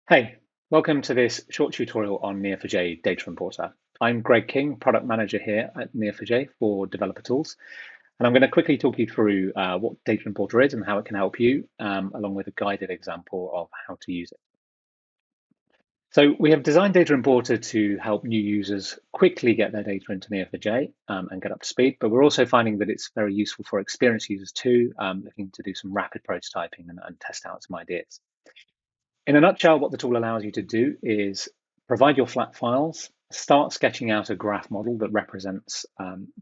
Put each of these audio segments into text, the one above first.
Hey, welcome to this short tutorial on Neo4j Data Importer. I'm Greg King, Product Manager here at Neo4j for Developer Tools. And I'm going to quickly talk you through what Data Importer is and how it can help you, along with a guided example of how to use it. So we have designed Data Importer to help new users quickly get their data into Neo4j and get up to speed, but we're also finding that it's very useful for experienced users too, looking to do some rapid prototyping and test out some ideas. In a nutshell, what the tool allows you to do is provide your flat files, start sketching out a graph model that represents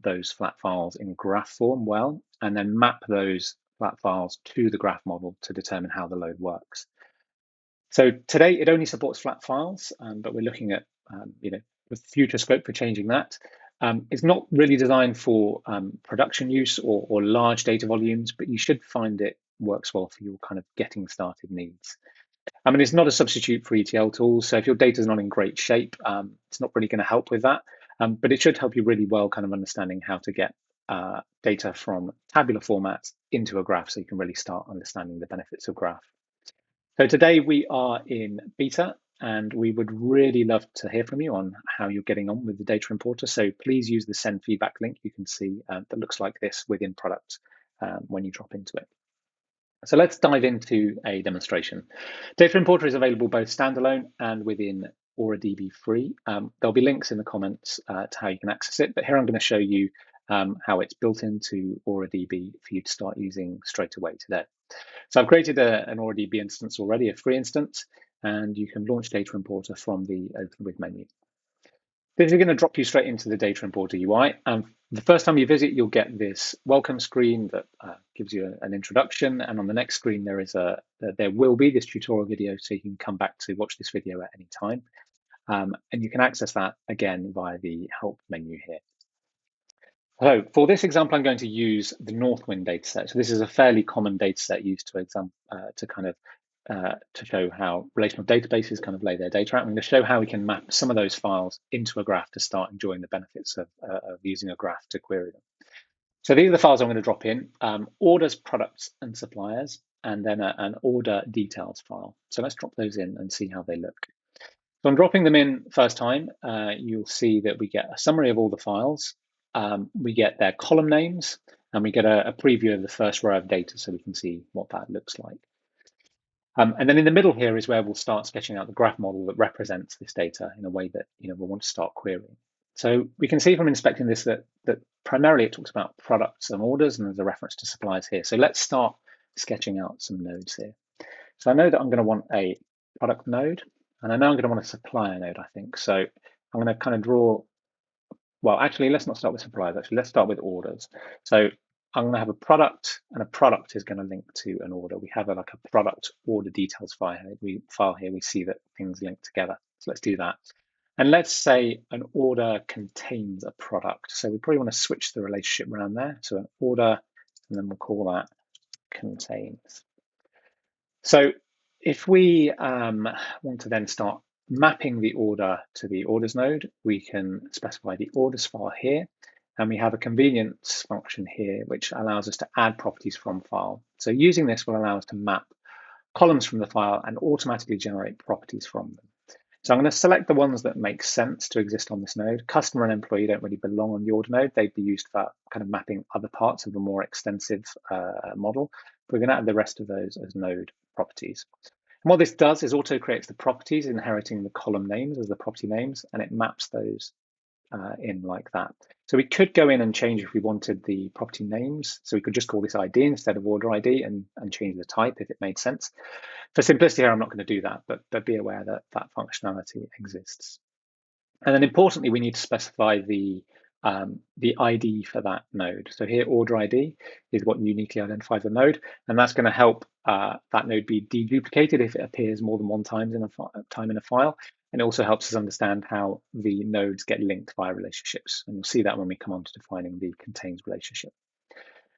those flat files in graph form well, and then map those flat files to the graph model to determine how the load works. So today it only supports flat files, but we're looking at with future scope for changing that. It's not really designed for production use or large data volumes, but you should find it works well for your kind of getting started needs. I mean, it's not a substitute for ETL tools. So if your data is not in great shape, it's not really going to help with that. But it should help you really well kind of understanding how to get data from tabular formats into a graph so you can really start understanding the benefits of graph. So today we are in beta and we would really love to hear from you on how you're getting on with the data importer. So please use the send feedback link you can see that looks like this within product when you drop into it. So let's dive into a demonstration. Data Importer is available both standalone and within AuraDB Free. There'll be links in the comments to how you can access it, but here I'm going to show you how it's built into AuraDB for you to start using straight away today. So I've created an AuraDB instance already, a free instance, and you can launch Data Importer from the Open With menu. This is going to drop you straight into the Data Importer UI. The first time you visit, you'll get this welcome screen that gives you an introduction. And on the next screen, there will be this tutorial video, so you can come back to watch this video at any time. And you can access that again via the help menu here. So for this example, I'm going to use the Northwind dataset. So this is a fairly common dataset used to show how relational databases kind of lay their data out. I'm going to show how we can map some of those files into a graph to start enjoying the benefits of using a graph to query them. So these are the files I'm going to drop in: orders, products, and suppliers, and then an order details file. So let's drop those in and see how they look. So I'm dropping them in first time. You'll see that we get a summary of all the files. We get their column names, and we get a preview of the first row of data so we can see what that looks like. And then in the middle here is where we'll start sketching out the graph model that represents this data in a way that we'll want to start querying. So we can see from inspecting this that primarily it talks about products and orders, and there's a reference to suppliers here. So let's start sketching out some nodes here. So I know that I'm going to want a product node, and I know I'm going to want a supplier node, I think. So I'm going to kind of draw, well, actually, let's not start with suppliers. Actually, let's start with orders. So I'm going to have a product, and a product is going to link to an order. We have like a product order details file here. We see that things link together. So let's do that. And let's say an order contains a product. So we probably want to switch the relationship around there. So an order, and then we'll call that contains. So if we want to then start mapping the order to the orders node, we can specify the orders file here. And we have a convenience function here, which allows us to add properties from file. So using this will allow us to map columns from the file and automatically generate properties from them. So I'm going to select the ones that make sense to exist on this node. Customer and employee don't really belong on the order node. They'd be used for kind of mapping other parts of a more extensive model. We're going to add the rest of those as node properties. And what this does is auto creates the properties, inheriting the column names as the property names, and it maps those in like that. So we could go in and change if we wanted the property names. So we could just call this ID instead of order ID and change the type if it made sense. For simplicity here, I'm not going to do that, but be aware that that functionality exists. And then importantly, we need to specify the ID for that node. So here, order ID is what uniquely identifies the node, and that's going to help that node be deduplicated if it appears more than one time in a file. And it also helps us understand how the nodes get linked via relationships. And you'll see that when we come on to defining the contains relationship.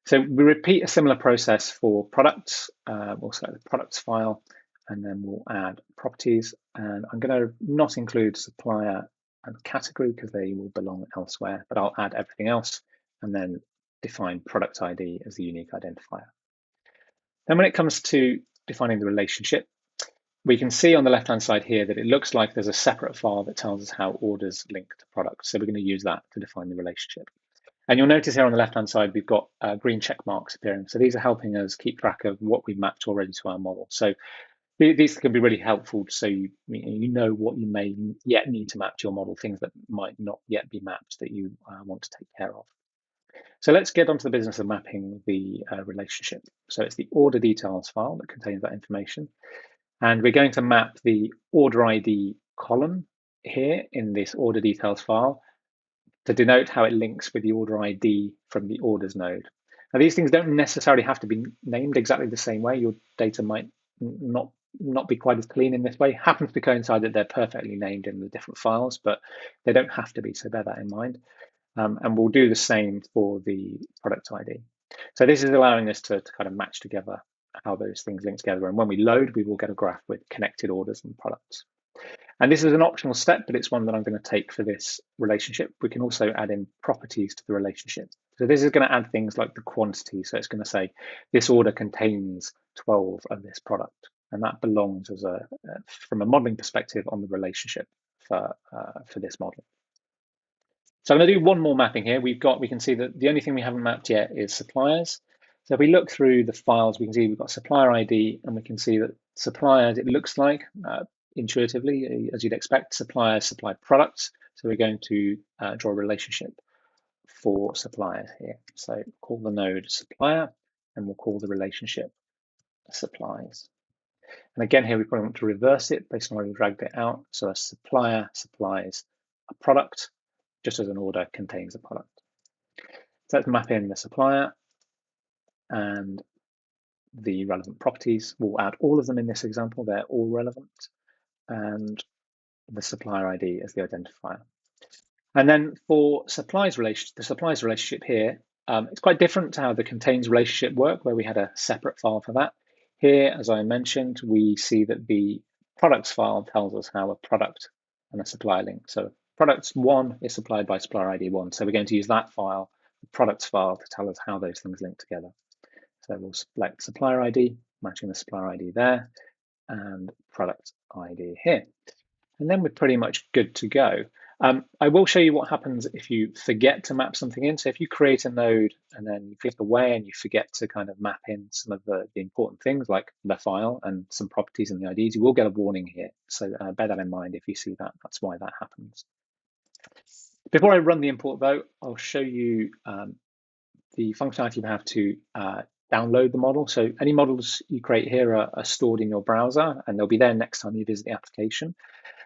So we repeat a similar process for products. We'll select the products file, and then we'll add properties. And I'm going to not include supplier and category because they will belong elsewhere, but I'll add everything else and then define product ID as the unique identifier. Then when it comes to defining the relationship, we can see on the left-hand side here that it looks like there's a separate file that tells us how orders link to products. So we're going to use that to define the relationship. And you'll notice here on the left-hand side, we've got green check marks appearing. So these are helping us keep track of what we've mapped already to our model. So these can be really helpful so you know what you may yet need to map to your model, things that might not yet be mapped that you want to take care of. So let's get onto the business of mapping the relationship. So it's the order details file that contains that information. And we're going to map the order ID column here in this order details file to denote how it links with the order ID from the orders node. Now, these things don't necessarily have to be named exactly the same way. Your data might not be quite as clean in this way. Happens to coincide that they're perfectly named in the different files, but they don't have to be, so bear that in mind. And we'll do the same for the product ID. So this is allowing us to kind of match together how those things link together. And when we load, we will get a graph with connected orders and products. And this is an optional step, but it's one that I'm going to take for this relationship. We can also add in properties to the relationship. So this is going to add things like the quantity. So it's going to say this order contains 12 of this product. And that belongs as from a modeling perspective on the relationship for this model. So I'm going to do one more mapping here. We can see that the only thing we haven't mapped yet is suppliers. So if we look through the files, we can see we've got supplier ID, and we can see that suppliers, it looks like, intuitively, as you'd expect, suppliers supply products. So we're going to draw a relationship for suppliers here. So call the node supplier, and we'll call the relationship supplies. And again, here we probably want to reverse it based on where we dragged it out. So a supplier supplies a product, just as an order contains a product. So let's map in the supplier and the relevant properties. We'll add all of them in this example. They're all relevant. And the supplier ID as the identifier. And then for the supplies relationship here, it's quite different to how the contains relationship work, where we had a separate file for that. Here, as I mentioned, we see that the products file tells us how a product and a supplier link. So products 1 is supplied by supplier ID 1. So we're going to use that file, the products file, to tell us how those things link together. So we'll select supplier ID, matching the supplier ID there, and product ID here. And then we're pretty much good to go. I will show you what happens if you forget to map something in. So if you create a node and then you click away and you forget to kind of map in some of the important things like the file and some properties and the IDs, you will get a warning here. So bear that in mind if you see that. That's why that happens. Before I run the import though, I'll show you the functionality you have to download the model. So any models you create here are stored in your browser and they'll be there next time you visit the application.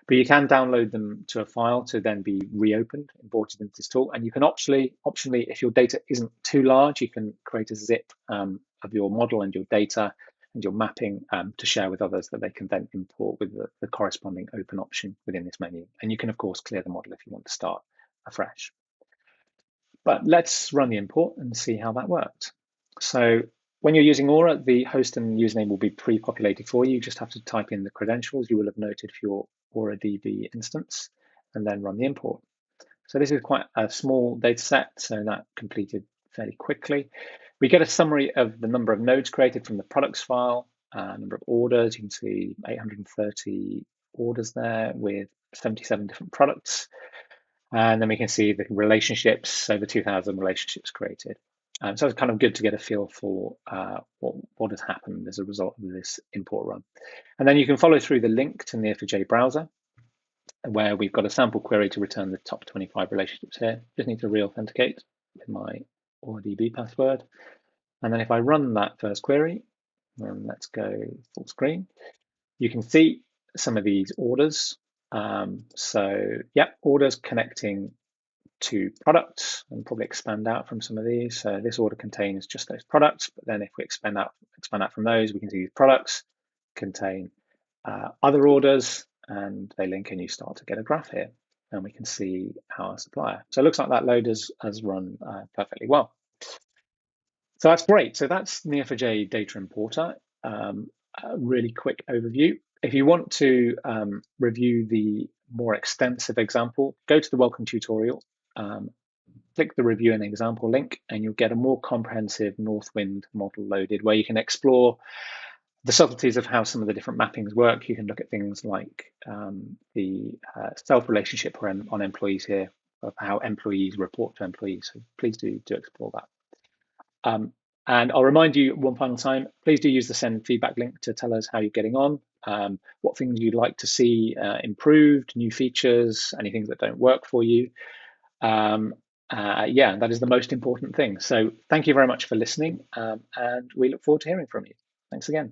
But you can download them to a file to then be reopened, imported into this tool. And you can optionally, if your data isn't too large, you can create a zip of your model and your data and your mapping to share with others that they can then import with the corresponding open option within this menu. And you can, of course, clear the model if you want to start afresh. But let's run the import and see how that worked. So when you're using Aura, the host and username will be pre-populated for you. You just have to type in the credentials you will have noted for your AuraDB instance and then run the import. So this is quite a small data set, so that completed fairly quickly. We get a summary of the number of nodes created from the products file, number of orders. You can see 830 orders there with 77 different products. And then we can see the relationships, over 2,000 relationships created. So it's kind of good to get a feel for what has happened as a result of this import run. And then you can follow through the link to Neo4j browser, where we've got a sample query to return the top 25 relationships here. Just need to re-authenticate with my AuraDB password. And then if I run that first query, and let's go full screen, you can see some of these orders. Orders connecting to products, and probably expand out from some of these. So this order contains just those products, but then if we expand out from those, we can see these products contain other orders, and they link, and you start to get a graph here, and we can see our supplier. So it looks like that load has run perfectly well. So that's great. So that's Neo4j Data Importer. A really quick overview. If you want to review the more extensive example, go to the welcome tutorial, click the review and example link, and you'll get a more comprehensive Northwind model loaded where you can explore the subtleties of how some of the different mappings work. You can look at things like the self-relationship on employees here, of how employees report to employees. So please do explore that. And I'll remind you one final time, please do use the send feedback link to tell us how you're getting on, what things you'd like to see improved, new features, any things that don't work for you. Yeah, that is the most important thing. So thank you very much for listening, and we look forward to hearing from you. Thanks again.